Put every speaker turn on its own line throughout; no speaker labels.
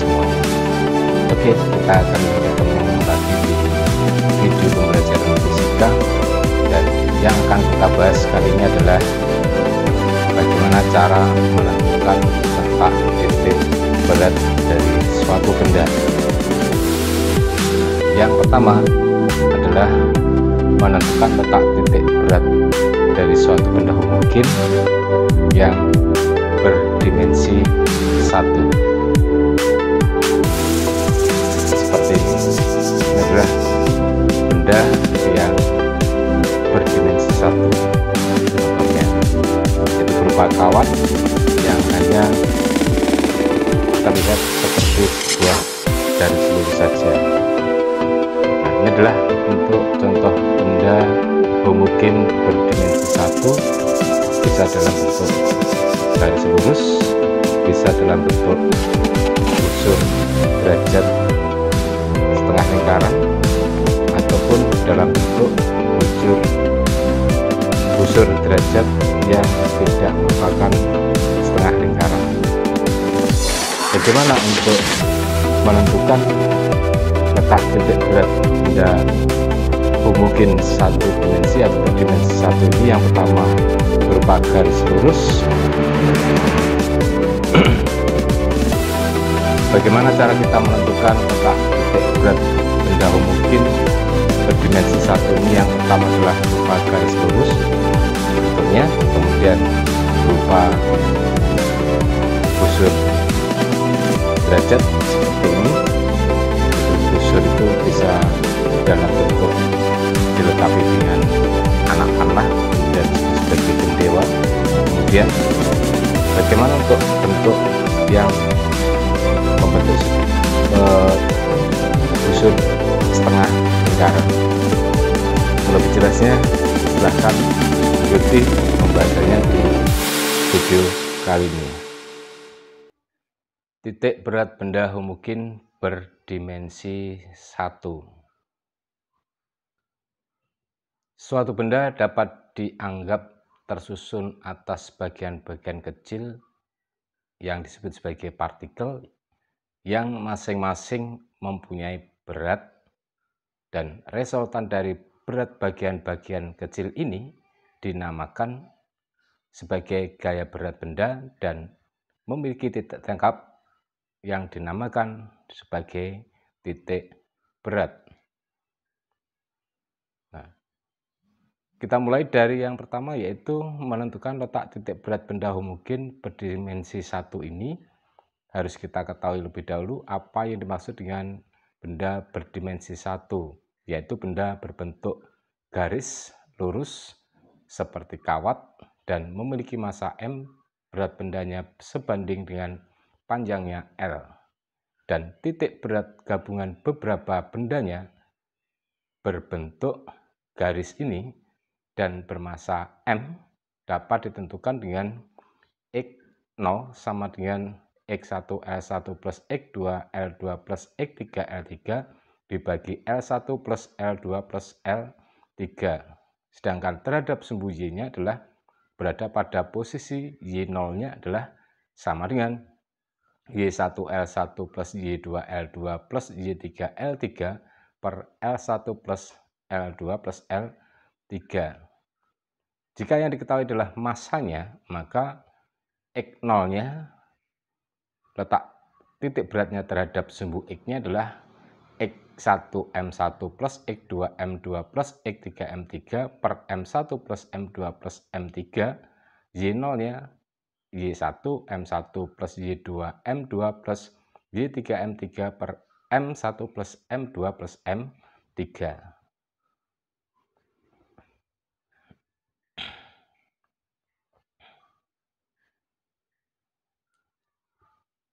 semua. Oke, kita akan ketemu lagi di video pembelajaran fisika, dan yang akan kita bahas kali ini adalah bagaimana cara menentukan letak titik berat dari suatu benda. Yang pertama adalah menentukan letak titik berat dari suatu benda homogen yang berdimensi 1. Seperti ini adalah benda yang berdimensi 1. Contohnya itu berupa kawat yang hanya terlihat seperti sebuah garis lurus saja. Nah, ini adalah untuk contoh benda homogen berdimensi 1, bisa dalam bentuk garis lurus, bisa dalam bentuk busur derajat setengah lingkaran, ataupun dalam bentuk busur derajat yang tidak merupakan setengah lingkaran. Bagaimana untuk menentukan letak titik berat benda homogen satu dimensi atau berdimensi 1 ini? Yang pertama berupa garis lurus. Bagaimana cara kita menentukan letak titik berat benda homogen berdimensi 1 ini? Yang pertama adalah berupa garis lurus bentuknya, kemudian berupa busur derajat seperti ini. Busur itu bisa dalam bentuk dilengkapi dengan anak panah dan sebagai dewa. Kemudian bagaimana untuk bentuk yang membentuk busur setengah lingkaran? Lebih jelasnya silahkan ikuti pembahasannya di video kali ini. Titik berat benda homogen berdimensi 1. Suatu benda dapat dianggap tersusun atas bagian-bagian kecil yang disebut sebagai partikel yang masing-masing mempunyai berat, dan resultan dari berat bagian-bagian kecil ini dinamakan sebagai gaya berat benda dan memiliki titik tangkap yang dinamakan sebagai titik berat. Nah, kita mulai dari yang pertama, yaitu menentukan letak titik berat benda homogen berdimensi 1 ini. Harus kita ketahui lebih dahulu apa yang dimaksud dengan benda berdimensi 1, yaitu benda berbentuk garis lurus seperti kawat dan memiliki massa M, berat bendanya sebanding dengan panjangnya L, dan titik berat gabungan beberapa bendanya berbentuk garis ini dan bermassa M dapat ditentukan dengan X0 sama dengan X1 L1 plus X2 L2 plus X3 L3 dibagi L1 plus L2 plus L3. Sedangkan terhadap sumbu Y-nya adalah berada pada posisi Y0-nya adalah sama dengan Y1 L1 plus Y2 L2 plus Y3 L3 per L1 plus L2 plus L3. Jika yang diketahui adalah massanya, maka X0-nya, letak titik beratnya terhadap sumbu X-nya adalah X1 M1 plus X2 M2 plus X3 M3 per M1 plus M2 plus M3. Y0-nya Y1 M1 plus Y2 M2 plus Y3 M3 per M1 plus M2 plus M3.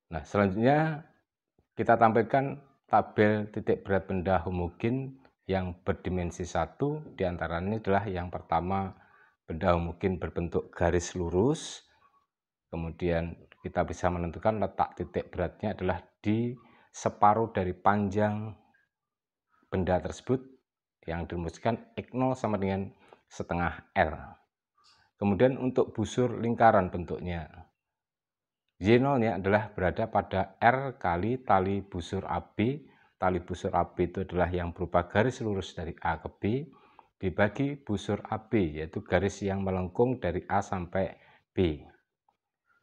Nah, selanjutnya kita tampilkan tabel titik berat benda homogen yang berdimensi 1. Diantaranya adalah yang pertama benda homogen berbentuk garis lurus. Kemudian kita bisa menentukan letak titik beratnya adalah di separuh dari panjang benda tersebut yang dirumuskan X0 sama dengan setengah L. Kemudian untuk busur lingkaran bentuknya, Y0-nya adalah berada pada R kali tali busur AB. Tali busur AB itu adalah yang berupa garis lurus dari A ke B, dibagi busur AB, yaitu garis yang melengkung dari A sampai B.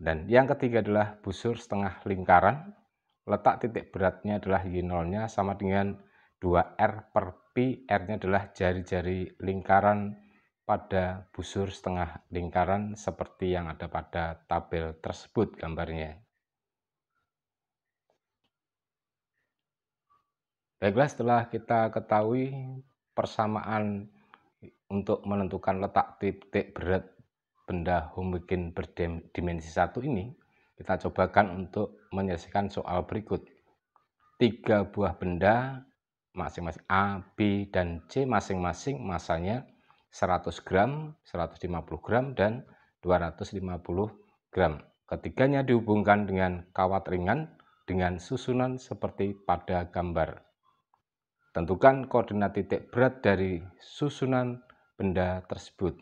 Dan yang ketiga adalah busur setengah lingkaran. Letak titik beratnya adalah Y0-nya sama dengan 2R per Pi. R-nya adalah jari-jari lingkaran pada busur setengah lingkaran seperti yang ada pada tabel tersebut gambarnya. Baiklah, setelah kita ketahui persamaan untuk menentukan letak titik berat benda homogen berdimensi 1 ini, kita cobakan untuk menyelesaikan soal berikut. 3 buah benda masing-masing A, B, dan C masing-masing masanya 100 gram, 150 gram, dan 250 gram. Ketiganya dihubungkan dengan kawat ringan dengan susunan seperti pada gambar. Tentukan koordinat titik berat dari susunan benda tersebut.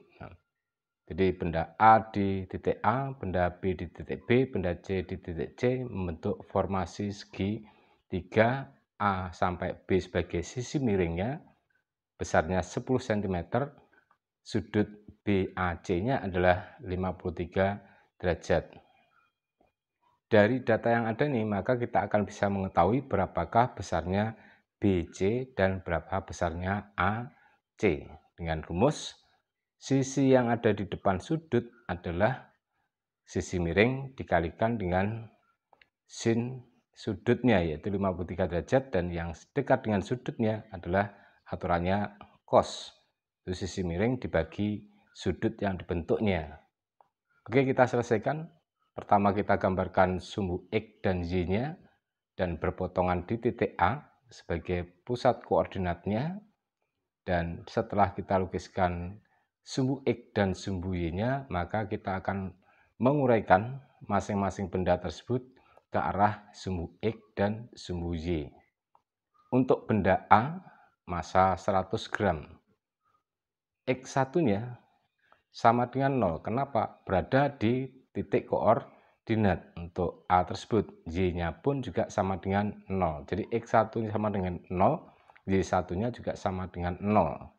Jadi benda A di titik A, benda B di titik B, benda C di titik C membentuk formasi segi 3A sampai B sebagai sisi miringnya, besarnya 10 cm, sudut BAC-nya adalah 53 derajat. Dari data yang ada nih, maka kita akan bisa mengetahui berapakah besarnya BC dan berapa besarnya AC. Dengan rumus, sisi yang ada di depan sudut adalah sisi miring dikalikan dengan sin sudutnya, yaitu 53 derajat, dan yang dekat dengan sudutnya adalah aturannya cos. Itu sisi miring dibagi sudut yang dibentuknya. Oke, kita selesaikan. Pertama kita gambarkan sumbu X dan Y-nya dan berpotongan di titik A sebagai pusat koordinatnya. Dan setelah kita lukiskan sumbu X dan sumbu Y-nya, maka kita akan menguraikan masing-masing benda tersebut ke arah sumbu X dan sumbu Y. Untuk benda A, massa 100 gram. X1-nya sama dengan 0. Kenapa? Berada di titik koordinat untuk A tersebut. Y-nya pun juga sama dengan 0. Jadi X1 sama dengan 0, Y1-nya juga sama dengan 0.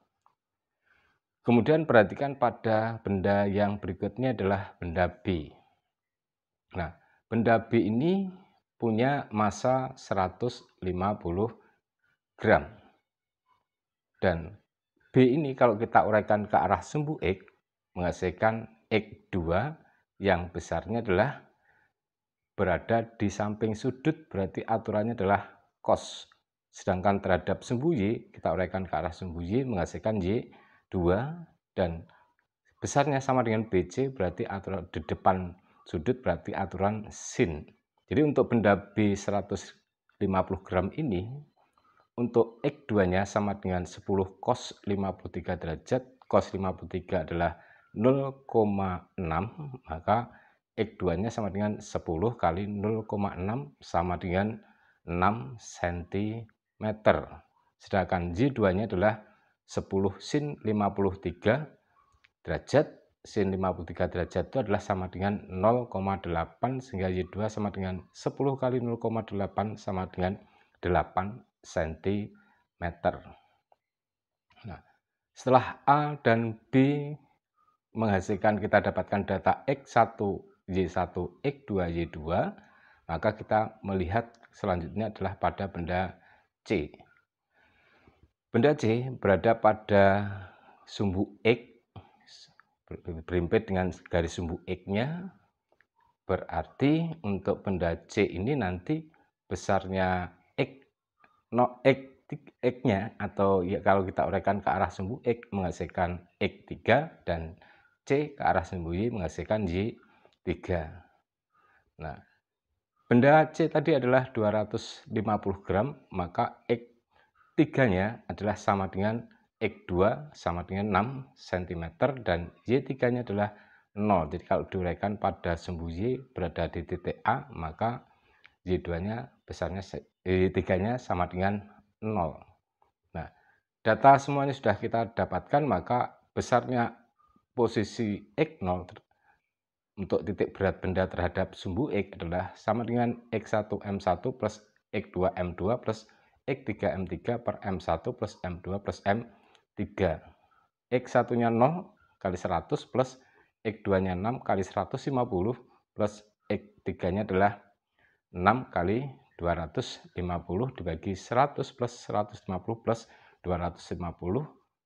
Kemudian perhatikan pada benda yang berikutnya adalah benda B. Nah, benda B ini punya massa 150 gram. Dan B ini kalau kita uraikan ke arah sumbu X, menghasilkan X2 yang besarnya adalah berada di samping sudut, berarti aturannya adalah cos. Sedangkan terhadap sumbu Y, kita uraikan ke arah sumbu Y menghasilkan Y2, dan besarnya sama dengan BC, berarti aturan di depan sudut berarti aturan sin. Jadi untuk benda B 150 gram ini, untuk X2-nya sama dengan 10 cos 53 derajat. Cos 53 adalah 0,6, maka X2-nya sama dengan 10 kali 0,6 sama dengan 6 cm. Sedangkan Y2-nya adalah 10 sin 53 derajat. Sin 53 derajat itu adalah sama dengan 0,8, sehingga Y2 sama dengan 10 kali 0,8 sama dengan 8 cm. Nah, setelah A dan B menghasilkan, kita dapatkan data X1, Y1, X2, Y2, maka kita melihat selanjutnya adalah pada benda C. Benda C berada pada sumbu X, berimpit dengan garis sumbu X-nya, berarti untuk benda C ini nanti besarnya X-nya, atau ya kalau kita uraikan ke arah sumbu X menghasilkan X3, dan C ke arah sumbu Y menghasilkan Y3. Nah, benda C tadi adalah 250 gram, maka X3-nya adalah sama dengan X2 sama dengan 6 cm, dan Y3-nya adalah 0. Jadi kalau diuraikan pada sumbu Y berada di titik A, maka Y2-nya besarnya, Y3-nya sama dengan 0. Nah, data semuanya sudah kita dapatkan, maka besarnya posisi X0 untuk titik berat benda terhadap sumbu X adalah sama dengan X1M1 plus X2M2 plus X3M3 per M1 plus M2 plus M3. X1-nya 0 kali 100 plus X2-nya 6 kali 150 plus X3-nya adalah 6 kali 250 dibagi 100 plus 150 plus 250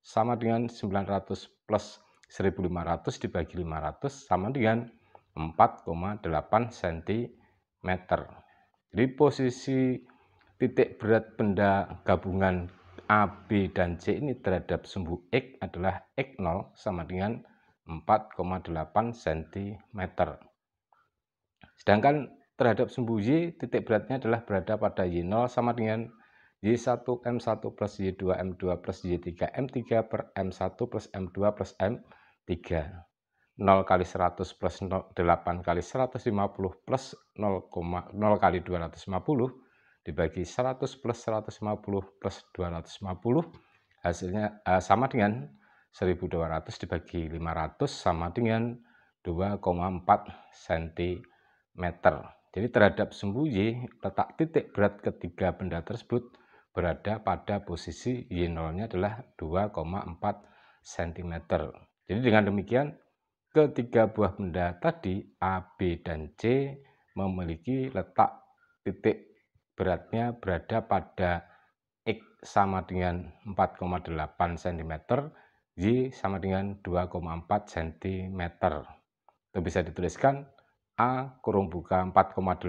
sama dengan 900 plus 1500 dibagi 500 sama dengan 4,8 cm. Jadi posisi titik berat benda gabungan A, B, dan C ini terhadap sumbu X adalah X0 sama dengan 4,8 cm. Sedangkan terhadap sumbu Y, titik beratnya adalah berada pada Y0 sama dengan Y1M1 plus Y2M2 plus Y3M3 per M1 plus M2 plus M3. 0 kali 100 plus 8 kali 150 plus 0 kali 250 dibagi 100 plus 150 plus 250 hasilnya sama dengan 1200 dibagi 500 sama dengan 2,4 cm. Jadi terhadap sumbu Y, letak titik berat ketiga benda tersebut berada pada posisi Y0-nya adalah 2,4 cm. Jadi dengan demikian, ketiga buah benda tadi A, B, dan C memiliki letak titik beratnya berada pada X sama dengan 4,8 cm, Y sama dengan 2,4 cm. Itu bisa dituliskan A kurung buka 4,8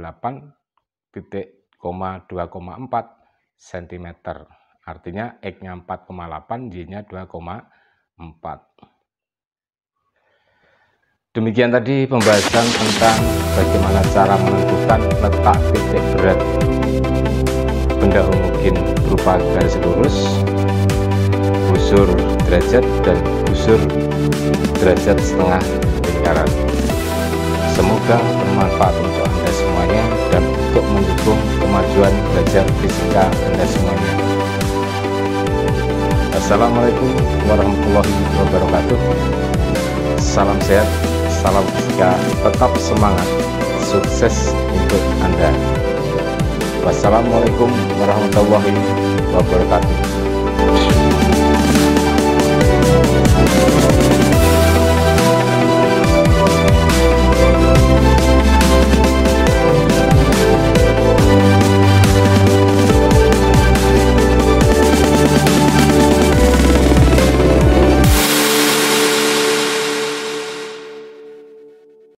titik, 2,4 cm. Artinya X-nya 4,8, Y-nya 2,4. Demikian tadi pembahasan tentang bagaimana cara menentukan letak titik berat benda homogen berupa garis lurus, busur derajat, dan busur derajat setengah lingkaran. Semoga bermanfaat untuk Anda semuanya dan untuk mendukung kemajuan belajar fisika Anda semuanya. Assalamualaikum warahmatullahi wabarakatuh. Salam sehat, salam fisika, tetap semangat, sukses untuk Anda. Wassalamualaikum warahmatullahi wabarakatuh.